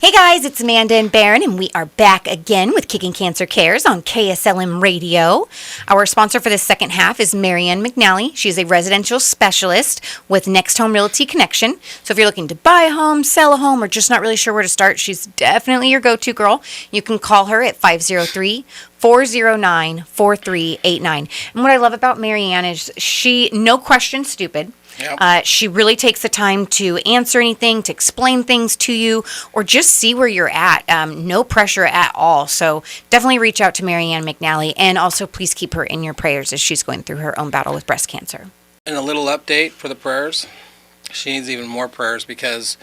Hey guys, it's Amanda and Barron, and we are back again with Kicking Cancer Cares on KSLM Radio. Our sponsor for this second half is Marianne McNally. She's a residential specialist with Next Home Realty Connection. So if you're looking to buy a home, sell a home, or just not really sure where to start, she's definitely your go-to girl. You can call her at 503-409-4389. And what I love about Marianne is she, no question stupid. Yep. She really takes the time to answer anything, to explain things to you, or just see where you're at. No pressure at all. So definitely reach out to Marianne McNally, and also please keep her in your prayers as she's going through her own battle with breast cancer. And a little update for the prayers. She needs even more prayers because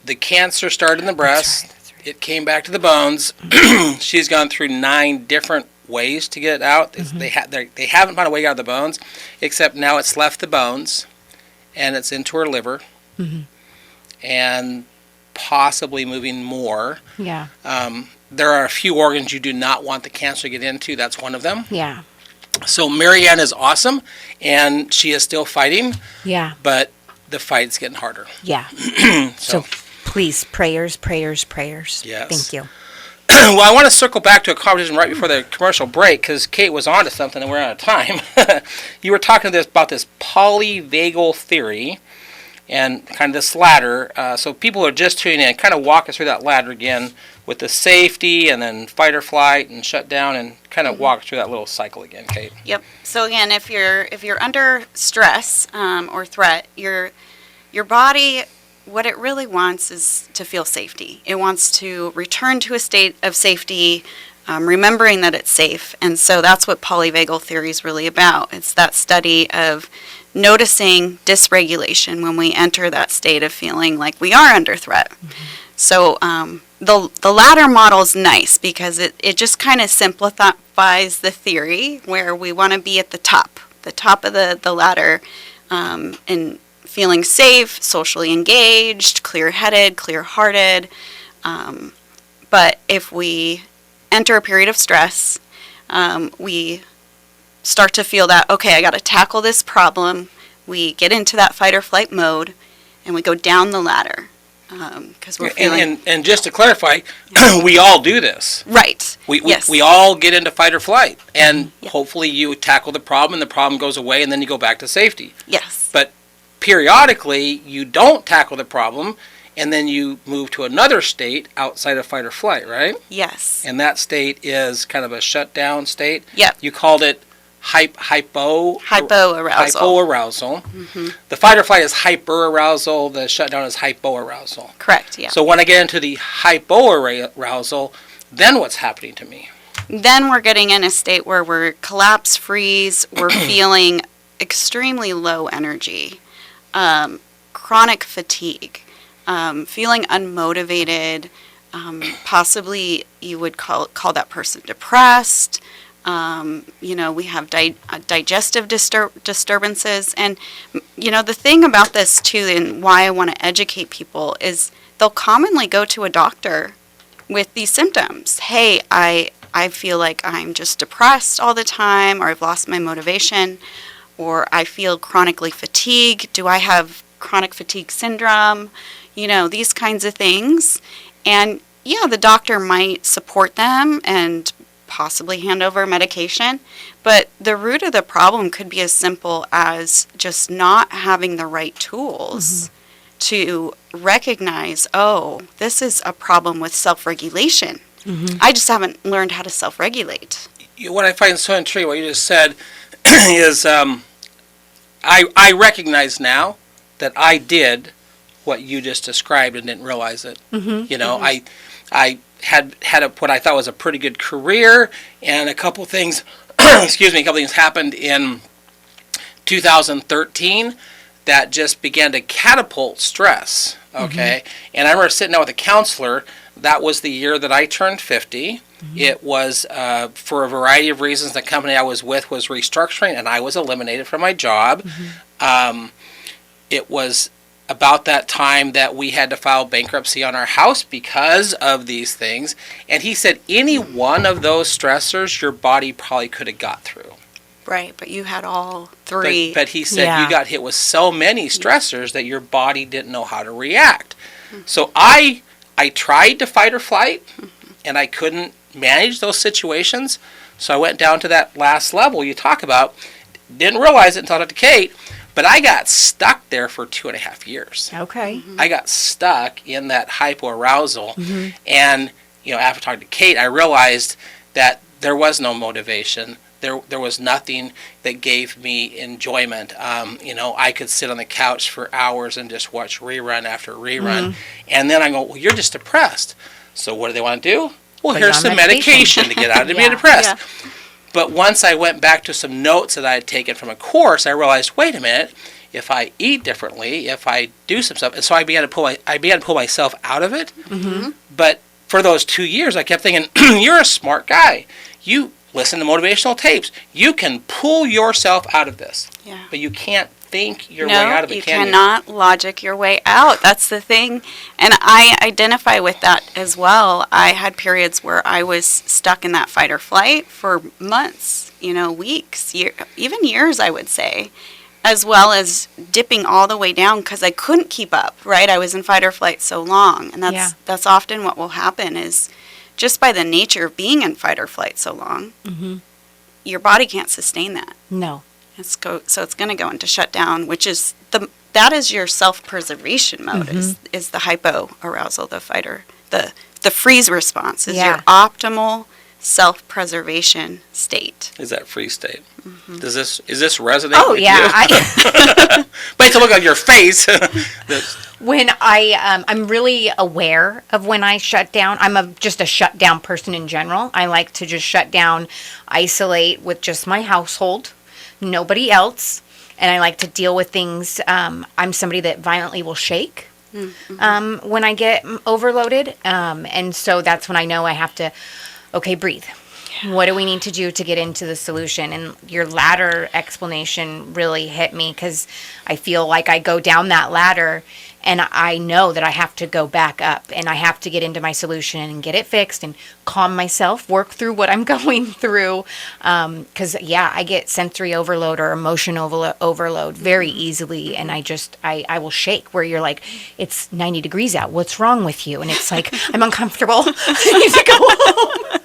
the cancer started in the breast. That's right. It came back to the bones. She's gone through 9 different ways to get it out. Mm-hmm. They haven't found a way to get out of the bones, except now it's left the bones. And it's into her liver, and possibly moving more. Yeah. There are a few organs you do not want the cancer to get into. That's one of them. Yeah. So Marianne is awesome, and she is still fighting. Yeah. But the fight's getting harder. Yeah. so please, prayers. Yes. Thank you. Well, I want to circle back to a conversation right before the commercial break because Kate was on to something and we're out of time. You were talking about this polyvagal theory and kind of this ladder. So people are just tuning in. Kind of walk us through that ladder again with the safety and then fight or flight and shut down and kind of walk through that little cycle again, Kate. Yep. So again, if you're under stress or threat, your body, what it really wants is to feel safety. It wants to return to a state of safety, remembering that it's safe. And so that's what polyvagal theory is really about. It's that study of noticing dysregulation when we enter that state of feeling like we are under threat. Mm-hmm. So the ladder model is nice because it just kind of simplifies the theory where we want to be at the top of the ladder, and feeling safe, socially engaged, clear-headed, clear-hearted. But if we enter a period of stress, we start to feel that, okay, I got to tackle this problem. We get into that fight or flight mode, and we go down the ladder because we're feeling. And just to clarify, we all do this. Right. We all get into fight or flight, and hopefully you tackle the problem, and the problem goes away, and then you go back to safety. Yes. But periodically, you don't tackle the problem, and then you move to another state outside of fight or flight, right? Yes. And that state is kind of a shutdown state. Yep. You called it hypoarousal. Hypoarousal. Mm-hmm. The fight or flight is hyperarousal. The shutdown is hypoarousal. Correct, yeah. So when I get into the hypoarousal, then what's happening to me? Then we're getting in a state where we're collapse freeze. We're feeling extremely low energy. Chronic fatigue, feeling unmotivated, possibly you would call that person depressed. We have digestive disturbances. And, the thing about this, too, and why I want to educate people is they'll commonly go to a doctor with these symptoms. Hey, I feel like I'm just depressed all the time, or I've lost my motivation, or I feel chronically fatigued. Do I have chronic fatigue syndrome? These kinds of things. And the doctor might support them and possibly hand over medication. But the root of the problem could be as simple as just not having the right tools to recognize, oh, this is a problem with self-regulation. Mm-hmm. I just haven't learned how to self-regulate. What I find so intriguing, what you just said, is I recognize now that I did what you just described and didn't realize it. Mm-hmm. I had what I thought was a pretty good career, and a couple things happened in 2013 that just began to catapult stress. Okay, and I remember sitting down with a counselor. That was the year that I turned 50. Mm-hmm. It was for a variety of reasons. The company I was with was restructuring, and I was eliminated from my job. Mm-hmm. It was about that time that we had to file bankruptcy on our house because of these things. And he said any one of those stressors your body probably could have got through. Right, but you had all three. But he said you got hit with so many stressors that your body didn't know how to react. Mm-hmm. So I I tried to fight or flight, and I couldn't manage those situations. So I went down to that last level you talk about. Didn't realize it until I talked to Kate, but I got stuck there for 2.5 years. Okay. I got stuck in that hypoarousal, and after talking to Kate, I realized that there was no motivation. There was nothing that gave me enjoyment. I could sit on the couch for hours and just watch rerun after rerun, and then I go, well, you're just depressed. So what do they want to do? Well, here's some medication to get out of being depressed. Yeah. But once I went back to some notes that I had taken from a course, I realized, wait a minute, if I eat differently, if I do some stuff, and so I began to pull myself out of it. But for those 2 years, I kept thinking, you're a smart guy. You listen to motivational tapes. You can pull yourself out of this. Yeah. But you can't think your way out of it, you cannot logic your way out. That's the thing. And I identify with that as well. I had periods where I was stuck in that fight or flight for months, weeks, even years, I would say, as well as dipping all the way down because I couldn't keep up, right? I was in fight or flight so long. And that's often what will happen is just by the nature of being in fight or flight so long, your body can't sustain that. No. So it's going to go into shutdown, which is that is your self-preservation mode, is the hypoarousal, the fighter, the freeze response is your optimal self-preservation state. Is that freeze state? Is this resonate? Oh with yeah. You? But to look on your face. When I'm really aware of when I shut down. I'm just a shutdown person in general. I like to just shut down, isolate with just my household. Nobody else, and I like to deal with things. I'm somebody that violently will shake when I get overloaded, and so that's when I know I have to, breathe. What do we need to do to get into the solution? And your ladder explanation really hit me because I feel like I go down that ladder and I know that I have to go back up and I have to get into my solution and get it fixed and calm myself, work through what I'm going through. Because, I get sensory overload or emotion overload very easily. And I will shake where you're like, it's 90 degrees out. What's wrong with you? And it's like, I'm uncomfortable. I need to go home.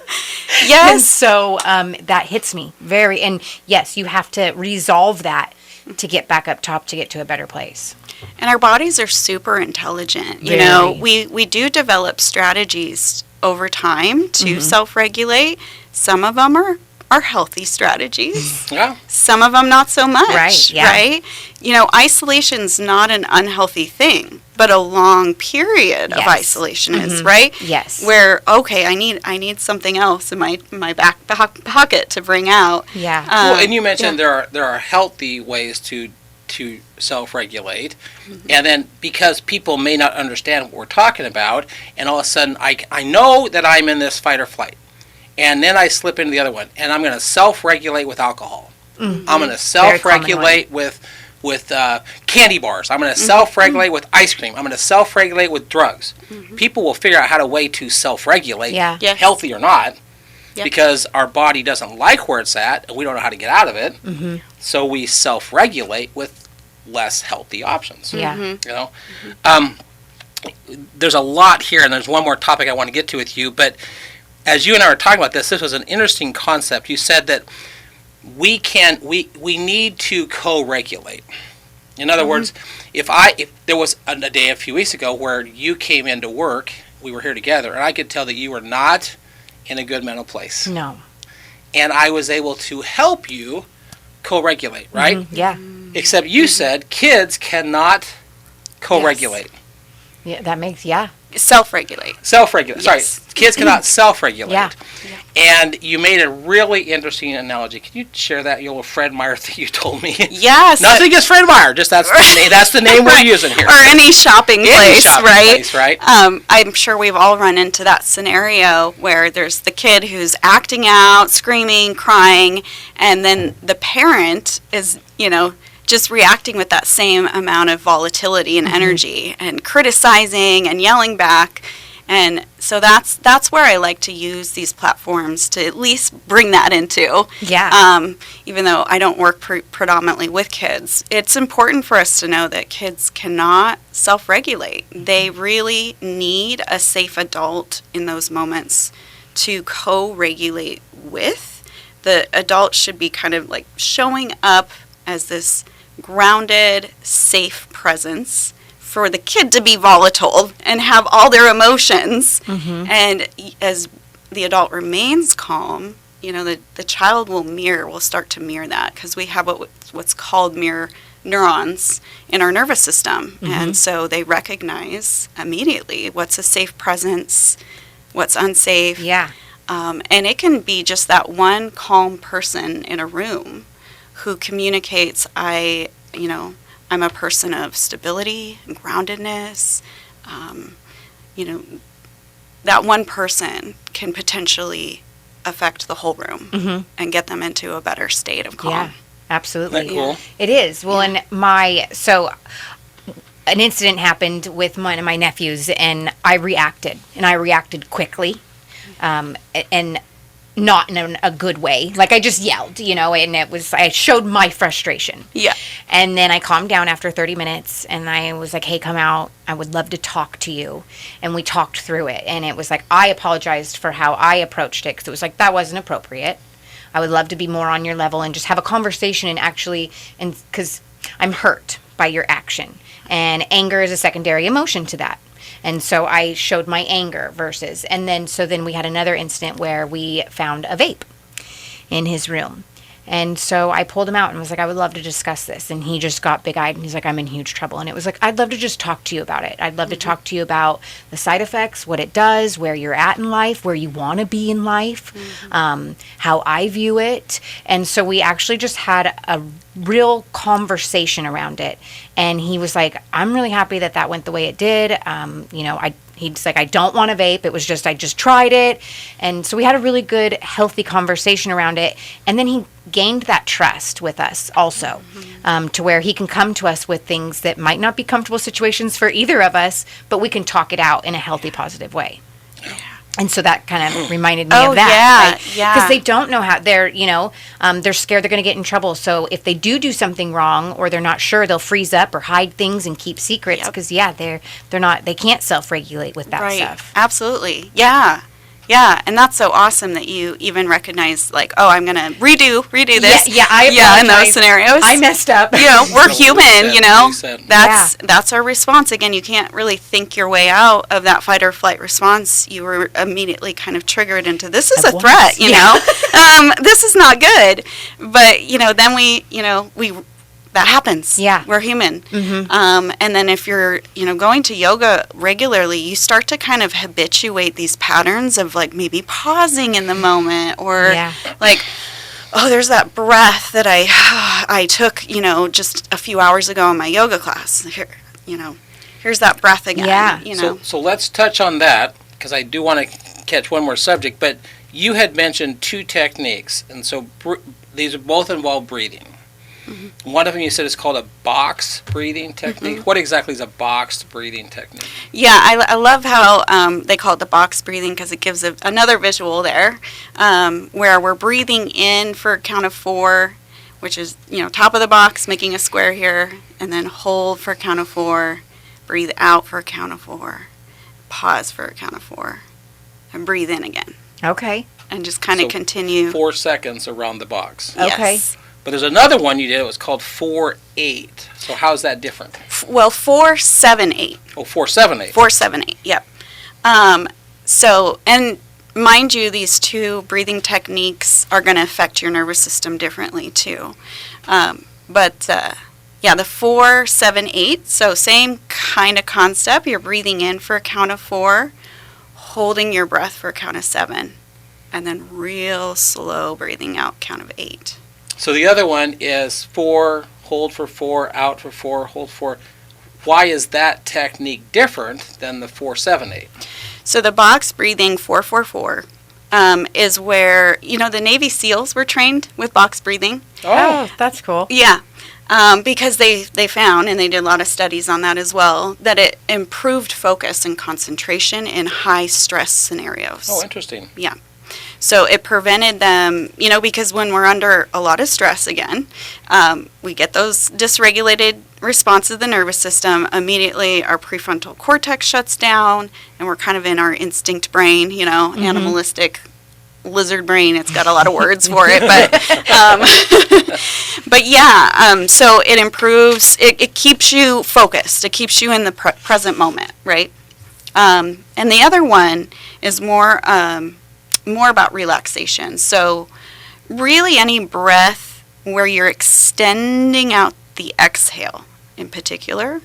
Yes. And so that hits me and yes, you have to resolve that to get back up top to get to a better place. And our bodies are super intelligent. We do develop strategies over time to self-regulate. Some of them are healthy strategies. Yeah. Some of them not so much. Right. Yeah. Right. Isolation's not an unhealthy thing, but a long period of isolation is, right? Yes. Where I need something else in my back pocket to bring out. Yeah. And you mentioned there are healthy ways to self-regulate, and then because people may not understand what we're talking about, and all of a sudden I know that I'm in this fight or flight, and then I slip into the other one, and I'm going to self-regulate with alcohol. I'm going to self-regulate with candy bars. I'm going to self-regulate with ice cream. I'm going to self-regulate with drugs. People will figure out how to self-regulate, healthy or not, because our body doesn't like where it's at, and we don't know how to get out of it. So we self-regulate with less healthy options. There's a lot here, and there's one more topic I want to get to with you. But as you and I were talking about this was an interesting concept. You said that we need to co-regulate. In other words, if there was a day a few weeks ago where you came into work, we were here together, and I could tell that you were not in a good mental place. No. And I was able to help you co-regulate, right? Yeah. Except you said kids cannot co-regulate. Yeah, that makes, Self-regulate. Self-regulate. Yes. Sorry, kids cannot self-regulate. Yeah. And you made a really interesting analogy. Can you share that little Fred Meyer thing you told me? Yes. Nothing against Fred Meyer, just that's the name we're using here. Or any shopping place, right? I'm sure we've all run into that scenario where there's the kid who's acting out, screaming, crying, and then the parent is, just reacting with that same amount of volatility and energy and criticizing and yelling back. And so that's where I like to use these platforms to at least bring that into. Yeah. Even though I don't work predominantly with kids, it's important for us to know that kids cannot self-regulate. They really need a safe adult in those moments to co-regulate with. The adult should be kind of like showing up as this grounded, safe presence for the kid to be volatile and have all their emotions. Mm-hmm. And as the adult remains calm, the child will start to mirror that, because we have what's called mirror neurons in our nervous system. Mm-hmm. And so they recognize immediately what's a safe presence, what's unsafe. Yeah. And it can be just that one calm person in a room who communicates, I'm a person of stability and groundedness. That one person can potentially affect the whole room mm-hmm. and get them into a better state of calm. Yeah, absolutely. Isn't that cool? It is. Well, and an incident happened with one of my nephews, and I reacted quickly, and not in a good way. Like, I just yelled, and I showed my frustration. Yeah. And then I calmed down after 30 minutes, and I was like, hey, come out. I would love to talk to you. And we talked through it. And it was like, I apologized for how I approached it, because it was like, that wasn't appropriate. I would love to be more on your level and just have a conversation and because I'm hurt by your action. And anger is a secondary emotion to that. And so I showed my anger and then we had another incident where we found a vape in his room. And so I pulled him out and was like, I would love to discuss this. And he just got big-eyed and he's like, I'm in huge trouble. And it was like, I'd love to just talk to you about it. I'd love mm-hmm. to talk to you about the side effects, what it does, where you're at in life, where you want to be in life, mm-hmm. How I view it. And so we actually just had a real conversation around it. And he was like, I'm really happy that went the way it did. He's like, I don't want to vape. It was just, I just tried it. And so we had a really good, healthy conversation around it. And then he gained that trust with us also, mm-hmm. Mm-hmm. To where he can come to us with things that might not be comfortable situations for either of us, but we can talk it out in a healthy, positive way. Yeah. And so that kind of reminded me of that. Yeah. Because they don't know how they're scared they're going to get in trouble. So if they do something wrong or they're not sure, they'll freeze up or hide things and keep secrets because they can't self-regulate with that stuff. Absolutely. Yeah. Yeah, and that's so awesome that you even recognize, like, oh, I'm going to redo this. Yeah, in those scenarios. I messed up. We're human, That's our response. Again, you can't really think your way out of that fight or flight response. You were immediately kind of triggered into, this is a threat, this is not good. But, then we that happens. Yeah. We're human. Mm-hmm. And then if you're, going to yoga regularly, you start to kind of habituate these patterns of like maybe pausing in the moment or like, oh, there's that breath that I took, just a few hours ago in my yoga class. Here, here's that breath again. Yeah. So let's touch on that, because I do want to catch one more subject, but you had mentioned two techniques. And so these both involve breathing. Mm-hmm. One of them you said is called a box breathing technique. Mm-hmm. What exactly is a box breathing technique? Yeah, I love how they call it the box breathing, because it gives another visual there where we're breathing in for a count of 4, which is, top of the box, making a square here, and then hold for a count of 4, breathe out for a count of 4, pause for a count of 4, and breathe in again. Okay. And just kind of continue. 4 seconds around the box. Okay. Yes. But there's another one you did. It was called 4-8. So how's that different? Well, 4-7-8. Oh, 4-7-8. 4-7-8. Yep. So, and mind you, these two breathing techniques are going to affect your nervous system differently too. But the 4-7-8. So same kind of concept. You're breathing in for a count of 4, holding your breath for a count of 7, and then real slow breathing out, count of 8. So the other one is 4, hold for 4, out for 4, hold 4. Why is that technique different than the 4-7-8? So the box breathing 4-4-4 is where, the Navy SEALs were trained with box breathing. Oh, that's cool. Yeah. Because they found, and they did a lot of studies on that as well, that it improved focus and concentration in high stress scenarios. Oh, interesting. Yeah. So it prevented them, because when we're under a lot of stress again, we get those dysregulated responses of the nervous system. Immediately our prefrontal cortex shuts down, and we're kind of in our instinct brain, animalistic lizard brain. It's got a lot of words for it, but yeah. So it improves. It keeps you focused. It keeps you in the present moment, right? And the other one is more about relaxation. So really, any breath where you're extending out the exhale, in particular,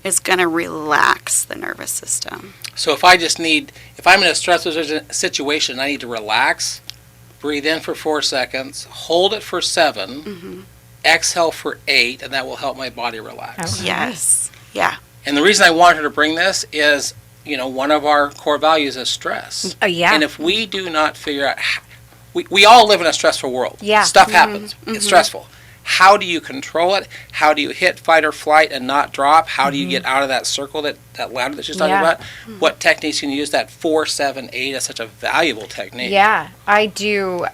is going to relax the nervous system. So if I'm in a stressful situation, I need to relax, breathe in for 4 seconds, hold it for 7, exhale for 8, and that will help my body relax. Okay. Yes. Yeah. And the reason I wanted her to bring this is, one of our core values is stress. Yeah. And if we do not figure out, we all live in a stressful world. Yeah. Stuff happens. It's stressful. How do you control it? How do you hit fight or flight and not drop? How do you get out of that circle, that ladder that she's talking about? What techniques can you use? That 4, 7, 8 is such a valuable technique. Yeah, I do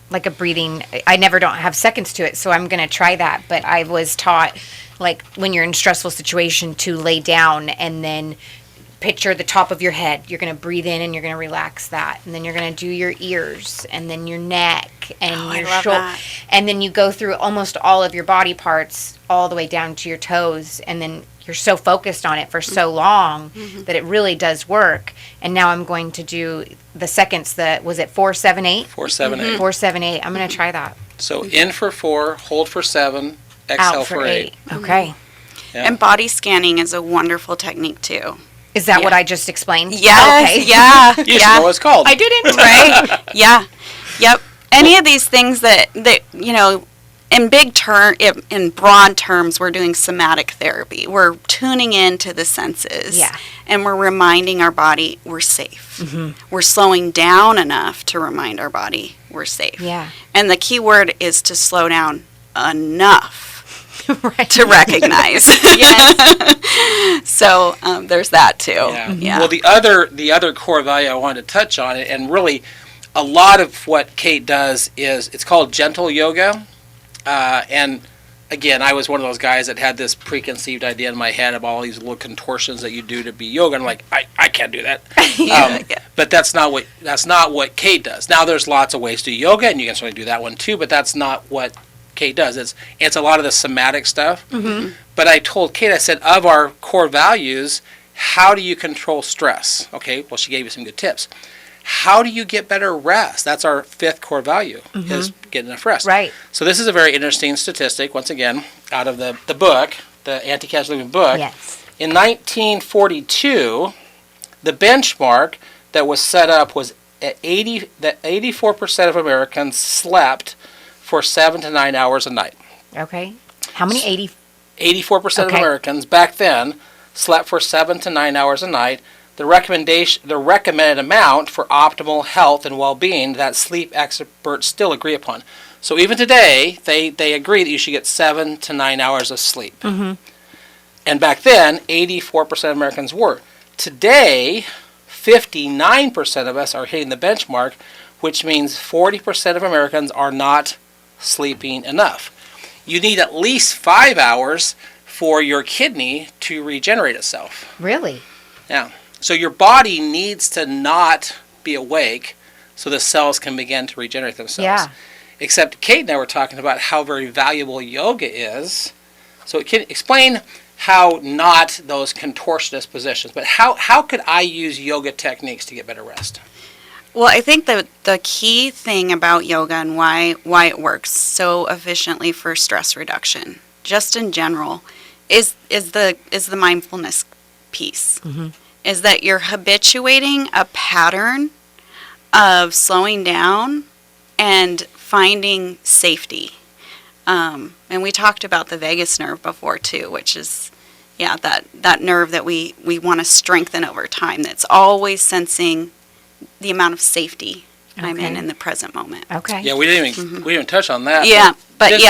like a breathing. I never don't have seconds to it, so I'm going to try that. But I was taught, like, when you're in a stressful situation, to lay down and then picture the top of your head. You're going to breathe in and you're going to relax that. And then you're going to do your ears and then your neck and your shoulder. And then you go through almost all of your body parts all the way down to your toes. And then you're so focused on it for so long that it really does work. And now I'm going to do the seconds was it 4, 7, 8? 4, 7, 8. 4, 7, 8. I'm going to try that. So in for 4, hold for 7, exhale Out for 8. Okay. Yeah. And body scanning is a wonderful technique too. Is that what I just explained? Yes. Okay. Yeah. You should know what it's called. I didn't. Right. Yeah. Yep. Any of these things that in broad terms, we're doing somatic therapy. We're tuning into the senses. Yeah. And we're reminding our body we're safe. We're slowing down enough to remind our body we're safe. Yeah. And the key word is to slow down enough. Right. To recognize. Yes. So there's that too. Yeah. Well, the other core value I wanted to touch on, and really a lot of what Kate does is, it's called gentle yoga. And again, I was one of those guys that had this preconceived idea in my head of all these little contortions that you do to be yoga. And I'm like, I can't do that. But that's not what Kate does. Now, there's lots of ways to do yoga, and you can certainly do that one too. But that's not what Kate does. It's a lot of the somatic stuff. But I told Kate, I said, of our core values, how do you control stress? Okay, well, she gave you some good tips. How do you get better rest? That's our 5th core value, is getting enough rest. Right. So this is a very interesting statistic, once again, out of the book, the Anti-Cancer Living book. Yes. In 1942, the benchmark that was set up was that 84% of Americans slept for 7 to 9 hours a night. Okay. How many? 84% of Americans back then slept for 7 to 9 hours a night. The recommended amount for optimal health and well-being that sleep experts still agree upon. So even today, they agree that you should get 7 to 9 hours of sleep. And back then, 84% of Americans were. Today, 59% of us are hitting the benchmark, which means 40% of Americans are not sleeping enough. You need at least 5 hours for your kidney to regenerate itself. Really? Yeah. So your body needs to not be awake so the cells can begin to regenerate themselves. Yeah. Except Kate and I were talking about how very valuable yoga is. So can explain how not those contortionist positions, but how could I use yoga techniques to get better rest? Well, I think the key thing about yoga and why it works so efficiently for stress reduction, just in general, is the mindfulness piece. Is that you're habituating a pattern of slowing down and finding safety. And we talked about the vagus nerve before too, which is that nerve that we want to strengthen over time, that's always sensing the amount of safety I'm in the present moment. Okay. Yeah, we didn't even touch on that. Yeah, but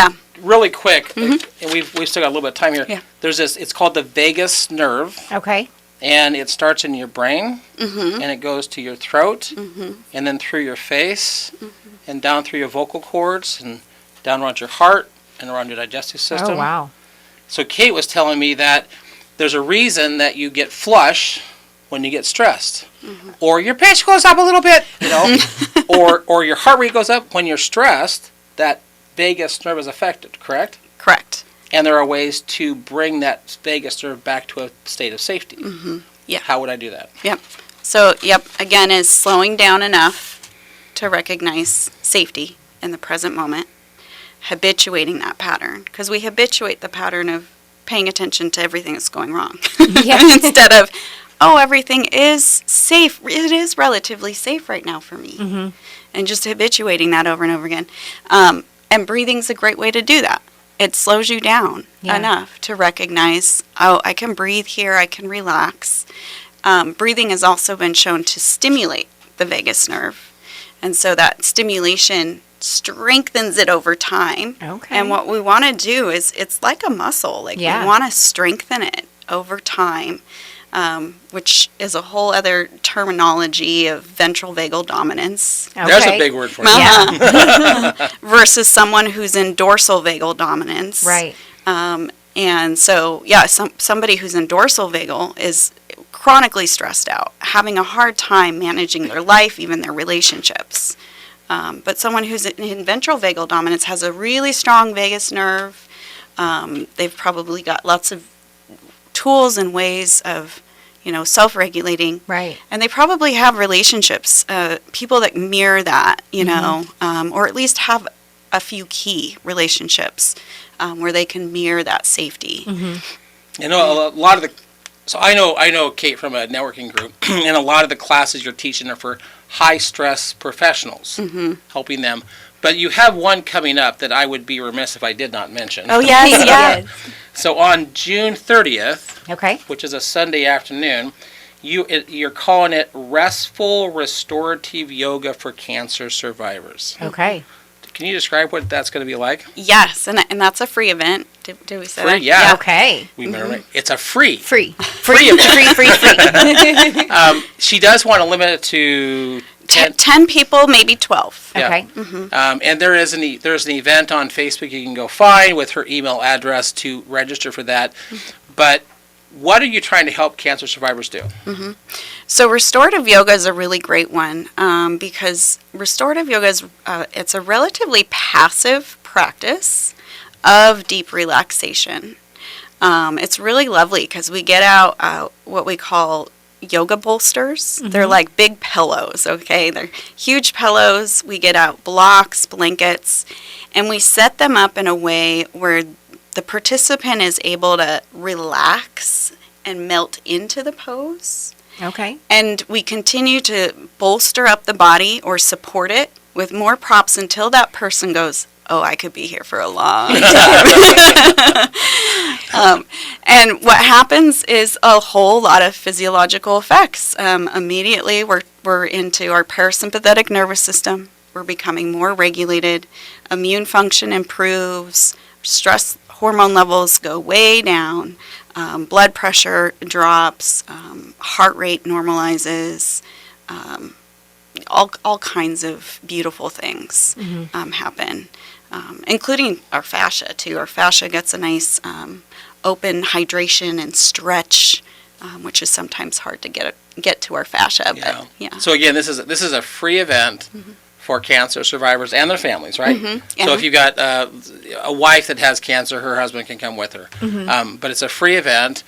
really quick, and we've still got a little bit of time here. Yeah. There's this. It's called the vagus nerve. Okay. And it starts in your brain, and it goes to your throat, and then through your face, and down through your vocal cords, and down around your heart, and around your digestive system. Oh, wow. So Kate was telling me that there's a reason that you get flush when you get stressed, or your pitch goes up a little bit, or your heart rate goes up when you're stressed. That vagus nerve is affected, correct? Correct. And there are ways to bring that vagus nerve back to a state of safety. Yeah. How would I do that? Yep. So, again, is slowing down enough to recognize safety in the present moment, habituating that pattern, because we habituate the pattern of paying attention to everything that's going wrong instead of, everything is safe. It is relatively safe right now for me. And just habituating that over and over again. And breathing's a great way to do that. It slows you down enough to recognize, I can breathe here, I can relax. Breathing has also been shown to stimulate the vagus nerve. And so that stimulation strengthens it over time. Okay. And what we want to do is, it's like a muscle. Like, we want to strengthen it over time, which is a whole other terminology of ventral vagal dominance. Okay. There's a big word for it. Yeah. Versus someone who's in dorsal vagal dominance. Right. And so, somebody who's in dorsal vagal is chronically stressed out, having a hard time managing their life, even their relationships. But someone who's in ventral vagal dominance has a really strong vagus nerve. They've probably got lots of tools and ways of, self-regulating. Right. And they probably have relationships, people that mirror that, or at least have a few key relationships where they can mirror that safety. A lot of the. So I know Kate from a networking group, and a lot of the classes you're teaching are for high stress professionals, helping them. But you have one coming up that I would be remiss if I did not mention. Oh, yes. So on June 30th, Okay. which is a Sunday afternoon, you're calling it Restful Restorative Yoga for Cancer Survivors. Okay. Can you describe what that's going to be like? Yes, and that's a free event. Did we say Free, that? yeah. Okay. We remember it's a free. Free. She does want to limit it to 10 people, maybe 12. Yeah. Okay. And there's an event on Facebook you can go find with her email address to register for that. But what are you trying to help cancer survivors do? So restorative yoga is a really great one because restorative yoga is it's a relatively passive practice of deep relaxation. It's really lovely because we get out what we call yoga bolsters. They're like big pillows, okay? They're huge pillows. We get out blocks, blankets, and we set them up in a way where the participant is able to relax and melt into the pose. Okay. And we continue to bolster up the body or support it with more props until that person goes, I could be here for a long time. And what happens is a whole lot of physiological effects. Immediately, we're into our parasympathetic nervous system. We're becoming more regulated. Immune function improves. Stress hormone levels go way down. Blood pressure drops. Heart rate normalizes. All kinds of beautiful things happen, including our fascia too. Our fascia gets a nice open hydration and stretch, which is sometimes hard to get to our fascia. Yeah. But yeah. So again, this is a free event for cancer survivors and their families, right? So if you've got a wife that has cancer, her husband can come with her. But it's a free event.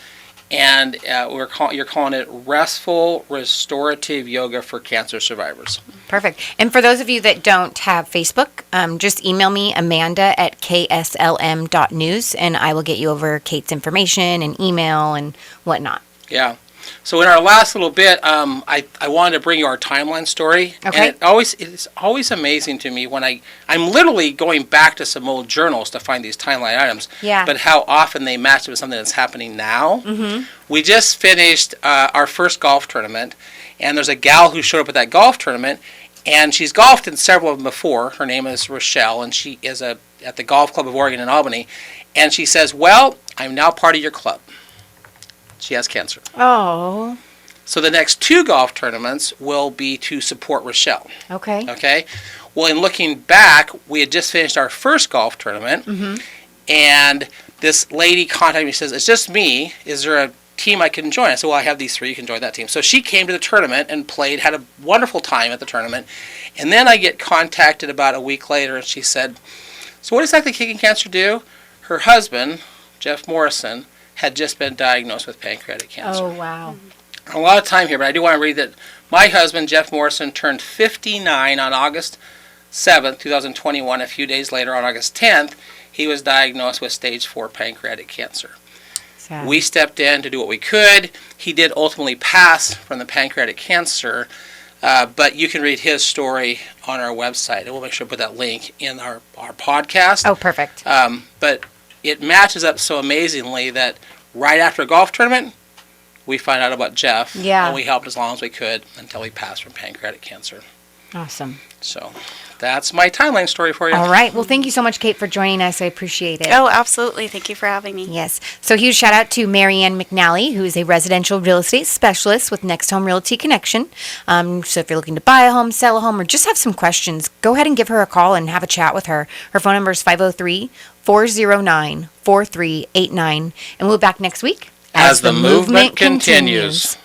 And you're calling it Restful Restorative Yoga for Cancer Survivors. Perfect. And for those of you that don't have Facebook, just email me, amanda@kslm.news, and I will get you over Kate's information and email and whatnot. Yeah. So in our last little bit, I wanted to bring you our timeline story. Okay. And it's always amazing to me when I'm literally going back to some old journals to find these timeline items. Yeah. But how often they match with something that's happening now. We just finished our first golf tournament, and there's a gal who showed up at that golf tournament, And she's golfed in several of them before. Her name is Rochelle, and she is at the Golf Club of Oregon in Albany. And she says, well, I'm now part of your club. She has cancer. Oh. So the next 2 golf tournaments will be to support Rochelle. Okay. Okay? Well, in looking back, we had just finished our first golf tournament, and this lady contacted me and says, it's just me. Is there a team I can join? I said, well, I have these 3. You can join that team. So she came to the tournament and played, had a wonderful time at the tournament. And then I get contacted about a week later, and she said, so what exactly Kickin'Cancer do? Her husband, Jeff Morrison, had just been diagnosed with pancreatic cancer. Oh, wow. A lot of time here, but I do want to read that my husband, Jeff Morrison, turned 59 on August 7th, 2021. A few days later, on August 10th, he was diagnosed with stage 4 pancreatic cancer. Sad. We stepped in to do what we could. He did ultimately pass from the pancreatic cancer, but you can read his story on our website, and we'll make sure to put that link in our podcast. Oh, perfect. But it matches up so amazingly that right after a golf tournament, we find out about Jeff, and we helped as long as we could until he passed from pancreatic cancer. Awesome. So that's my timeline story for you. All right. Well, thank you so much, Kate, for joining us. I appreciate it. Oh, absolutely. Thank you for having me. Yes. So huge shout out to Marianne McNally, who is a residential real estate specialist with Next Home Realty Connection. So if you're looking to buy a home, sell a home, or just have some questions, go ahead and give her a call and have a chat with her. Her phone number is 503-409-4389. And we'll be back next week as the movement continues.